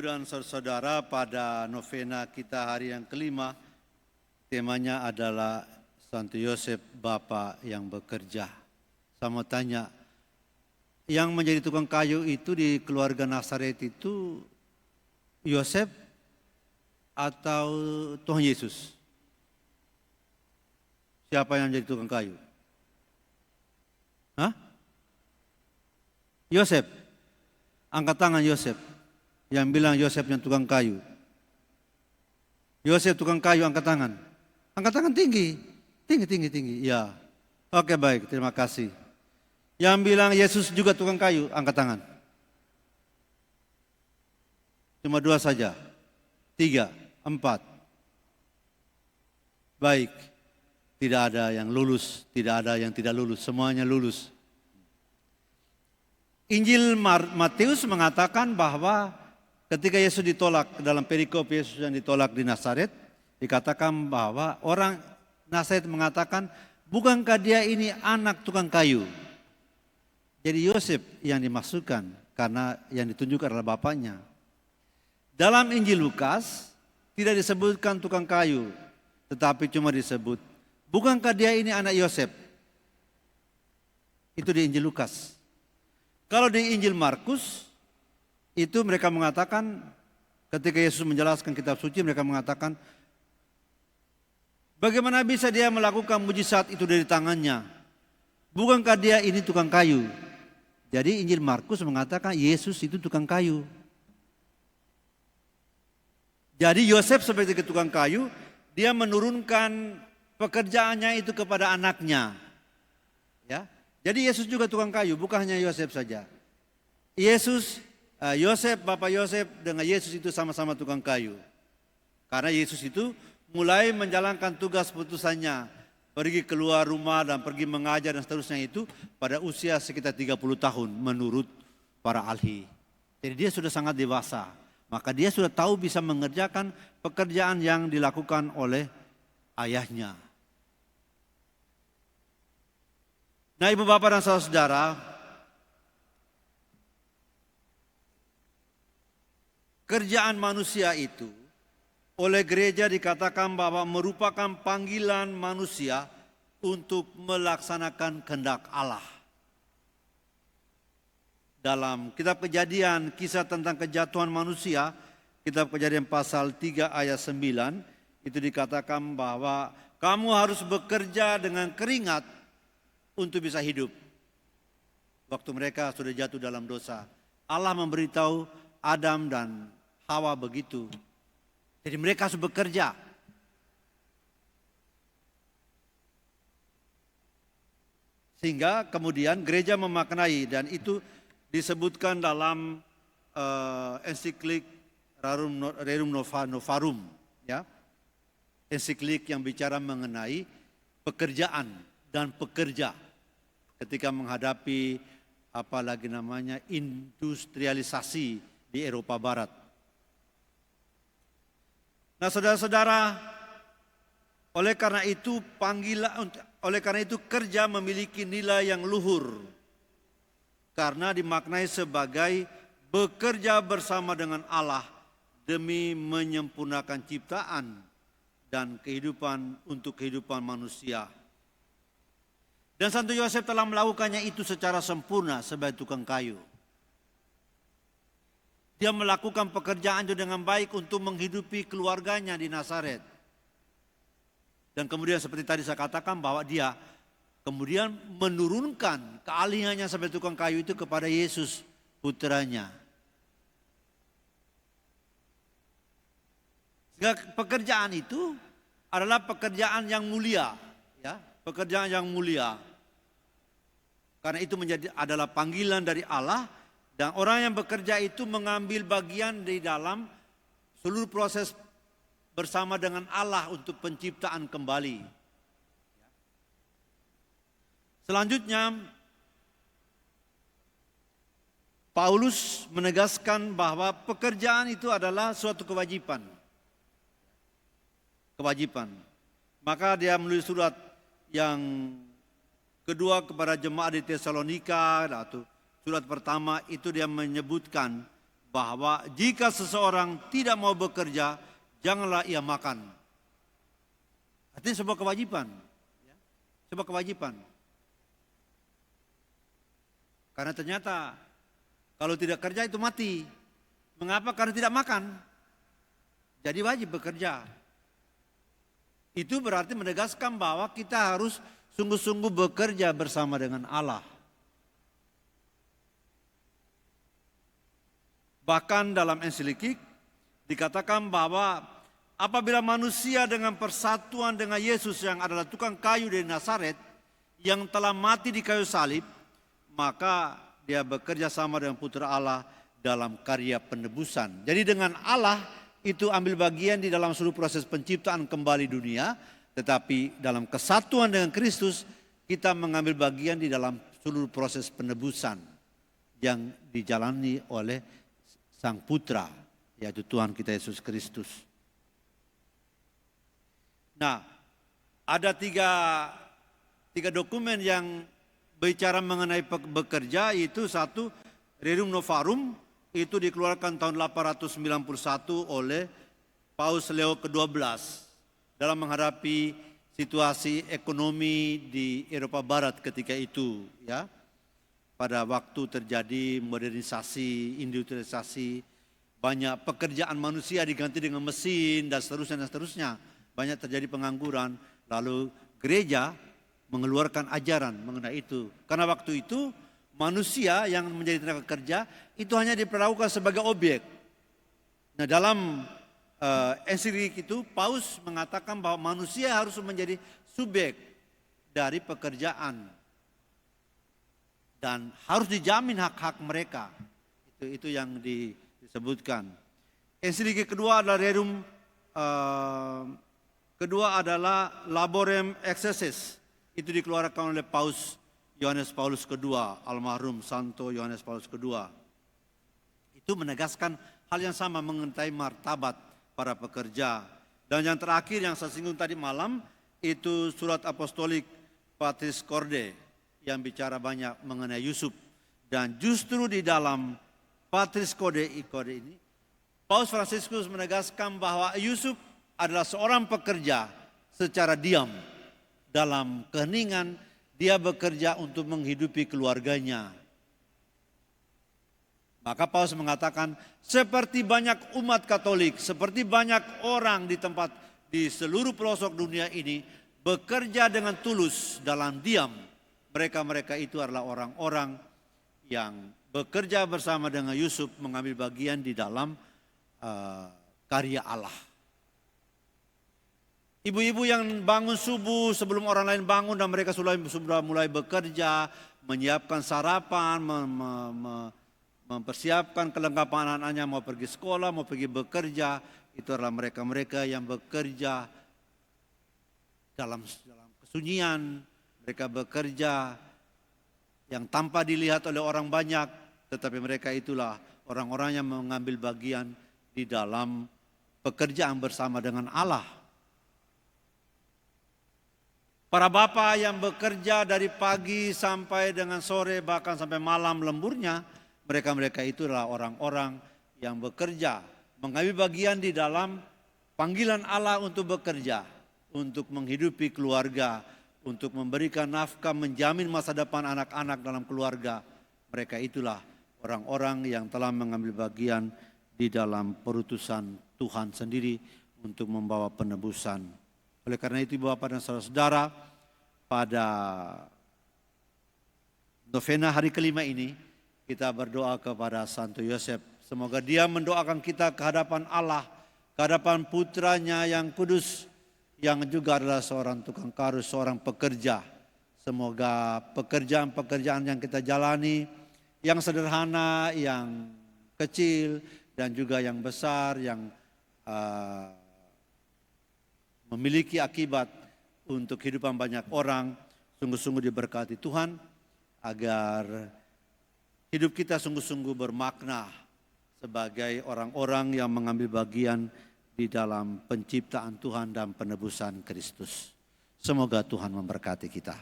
Dan saudara, pada novena kita hari yang kelima, temanya adalah Santo Yosef, Bapa yang bekerja. Saya mau tanya, yang menjadi tukang kayu itu di keluarga Nazaret itu Yosef atau Tuhan Yesus? Siapa yang jadi tukang kayu? Hah? Yosef. Angkat tangan Yosef. Yang bilang Yosef yang tukang kayu. Yosef tukang kayu, angkat tangan. Angkat tangan tinggi. Tinggi. Ya. Oke, baik, terima kasih. Yang bilang Yesus juga tukang kayu, angkat tangan. Cuma 2 saja. 3, 4. Baik. Tidak ada yang lulus, tidak ada yang tidak lulus, semuanya lulus. Injil Matius mengatakan bahwa ketika Yesus ditolak dalam perikop Yesus yang ditolak di Nazaret, dikatakan bahwa orang Nazaret mengatakan, bukankah dia ini anak tukang kayu? Jadi Yosef yang dimaksudkan karena yang ditunjukkan adalah bapaknya. Dalam Injil Lukas tidak disebutkan tukang kayu, tetapi cuma disebut, bukankah dia ini anak Yosef? Itu di Injil Lukas. Kalau di Injil Markus, itu mereka mengatakan, ketika Yesus menjelaskan kitab suci, mereka mengatakan, bagaimana bisa dia melakukan mujizat itu dari tangannya? Bukankah dia ini tukang kayu? Jadi Injil Markus mengatakan Yesus itu tukang kayu. Jadi Yosef sebagai tukang kayu, dia menurunkan pekerjaannya itu kepada anaknya. Ya. Jadi Yesus juga tukang kayu, bukan hanya Yosef saja. Yosef, Bapak Yosef dengan Yesus itu sama-sama tukang kayu. Karena Yesus itu mulai menjalankan tugas putusannya, pergi keluar rumah dan pergi mengajar dan seterusnya itu pada usia sekitar 30 tahun menurut para ahli. Jadi dia sudah sangat dewasa, maka dia sudah tahu bisa mengerjakan pekerjaan yang dilakukan oleh ayahnya. Nah, ibu bapak dan saudara, kerjaan manusia itu oleh gereja dikatakan bahwa merupakan panggilan manusia untuk melaksanakan kehendak Allah. Dalam kitab Kejadian, kisah tentang kejatuhan manusia, kitab Kejadian pasal 3 ayat 9, itu dikatakan bahwa kamu harus bekerja dengan keringat untuk bisa hidup. Waktu mereka sudah jatuh dalam dosa, Allah memberitahu Adam dan Hawa begitu. Jadi mereka harus bekerja. Sehingga kemudian gereja memaknai, dan itu disebutkan dalam ensiklik Rerum Novarum, ya. Ensiklik yang bicara mengenai pekerjaan dan pekerja ketika menghadapi industrialisasi di Eropa Barat. Nah, saudara-saudara, oleh karena itu kerja memiliki nilai yang luhur karena dimaknai sebagai bekerja bersama dengan Allah demi menyempurnakan ciptaan dan kehidupan untuk kehidupan manusia. Dan Santo Yosef telah melakukannya itu secara sempurna sebagai tukang kayu. Dia melakukan pekerjaan itu dengan baik untuk menghidupi keluarganya di Nazaret. Dan kemudian seperti tadi saya katakan bahwa dia kemudian menurunkan keahliannya sebagai tukang kayu itu kepada Yesus, putranya. Sehingga pekerjaan itu adalah pekerjaan yang mulia, ya, pekerjaan yang mulia. Karena itu adalah panggilan dari Allah, dan orang yang bekerja itu mengambil bagian di dalam seluruh proses bersama dengan Allah untuk penciptaan kembali. Selanjutnya, Paulus menegaskan bahwa pekerjaan itu adalah suatu kewajiban. Maka dia menulis surat yang kedua kepada jemaat di Tesalonika, atau surat pertama itu dia menyebutkan bahwa jika seseorang tidak mau bekerja, janganlah ia makan. Artinya sebuah kewajiban. Ya, sebuah kewajiban. Karena ternyata kalau tidak kerja itu mati. Mengapa? Karena tidak makan. Jadi wajib bekerja. Itu berarti menegaskan bahwa kita harus sungguh-sungguh bekerja bersama dengan Allah. Bahkan dalam ensiklika dikatakan bahwa apabila manusia dengan persatuan dengan Yesus yang adalah tukang kayu dari Nazaret yang telah mati di kayu salib, maka dia bekerja sama dengan Putra Allah dalam karya penebusan. Jadi dengan Allah itu ambil bagian di dalam seluruh proses penciptaan kembali dunia, tetapi dalam kesatuan dengan Kristus kita mengambil bagian di dalam seluruh proses penebusan yang dijalani oleh Sang Putra, yaitu Tuhan kita Yesus Kristus. Nah, ada tiga dokumen yang bicara mengenai bekerja, itu satu, Rerum Novarum, itu dikeluarkan tahun 891 oleh Paus Leo ke-12 dalam menghadapi situasi ekonomi di Eropa Barat ketika itu, ya. Pada waktu terjadi modernisasi, industrialisasi, banyak pekerjaan manusia diganti dengan mesin dan seterusnya. Banyak terjadi pengangguran, lalu gereja mengeluarkan ajaran mengenai itu. Karena waktu itu manusia yang menjadi tenaga kerja itu hanya diperlakukan sebagai objek. Nah, dalam ensiklika itu Paus mengatakan bahwa manusia harus menjadi subjek dari pekerjaan dan harus dijamin hak-hak mereka. Itu yang disebutkan. Ensiklika kedua adalah Rerum kedua adalah Laborem Exercis. Itu dikeluarkan oleh Paus Yohanes Paulus kedua, almarhum Santo Yohanes Paulus kedua. Itu menegaskan hal yang sama mengenai martabat para pekerja. Dan yang terakhir yang saya singgung tadi malam itu surat apostolik Patris Corde yang bicara banyak mengenai Yusuf. Dan justru di dalam Patris Corde ini Paus Fransiskus menegaskan bahwa Yusuf adalah seorang pekerja secara diam. Dalam keheningan dia bekerja untuk menghidupi keluarganya. Maka Paus mengatakan seperti banyak umat Katolik, seperti banyak orang di seluruh pelosok dunia ini bekerja dengan tulus dalam diam. Mereka itu adalah orang-orang yang bekerja bersama dengan Yusuf mengambil bagian di dalam karya Allah. Ibu-ibu yang bangun subuh sebelum orang lain bangun dan mereka sudah mulai bekerja, menyiapkan sarapan, mempersiapkan kelengkapan anak-anaknya mau pergi sekolah, mau pergi bekerja, itu adalah mereka-mereka yang bekerja dalam kesunyian, mereka bekerja yang tanpa dilihat oleh orang banyak, tetapi mereka itulah orang-orang yang mengambil bagian di dalam pekerjaan bersama dengan Allah. Para bapak yang bekerja dari pagi sampai dengan sore bahkan sampai malam lemburnya, mereka itu adalah orang-orang yang bekerja, mengambil bagian di dalam panggilan Allah untuk bekerja, untuk menghidupi keluarga, untuk memberikan nafkah, menjamin masa depan anak-anak dalam keluarga. Mereka itulah orang-orang yang telah mengambil bagian di dalam perutusan Tuhan sendiri untuk membawa penebusan. Oleh karena itu Bapak dan saudara-saudara, pada novena hari kelima ini kita berdoa kepada Santo Yosef. Semoga dia mendoakan kita ke hadapan Allah, ke hadapan putranya yang kudus, yang juga adalah seorang tukang kayu, seorang pekerja. Semoga pekerjaan-pekerjaan yang kita jalani, yang sederhana, yang kecil, dan juga yang besar, yang memiliki akibat untuk kehidupan banyak orang, sungguh-sungguh diberkati Tuhan, agar hidup kita sungguh-sungguh bermakna sebagai orang-orang yang mengambil bagian di dalam penciptaan Tuhan dan penebusan Kristus. Semoga Tuhan memberkati kita.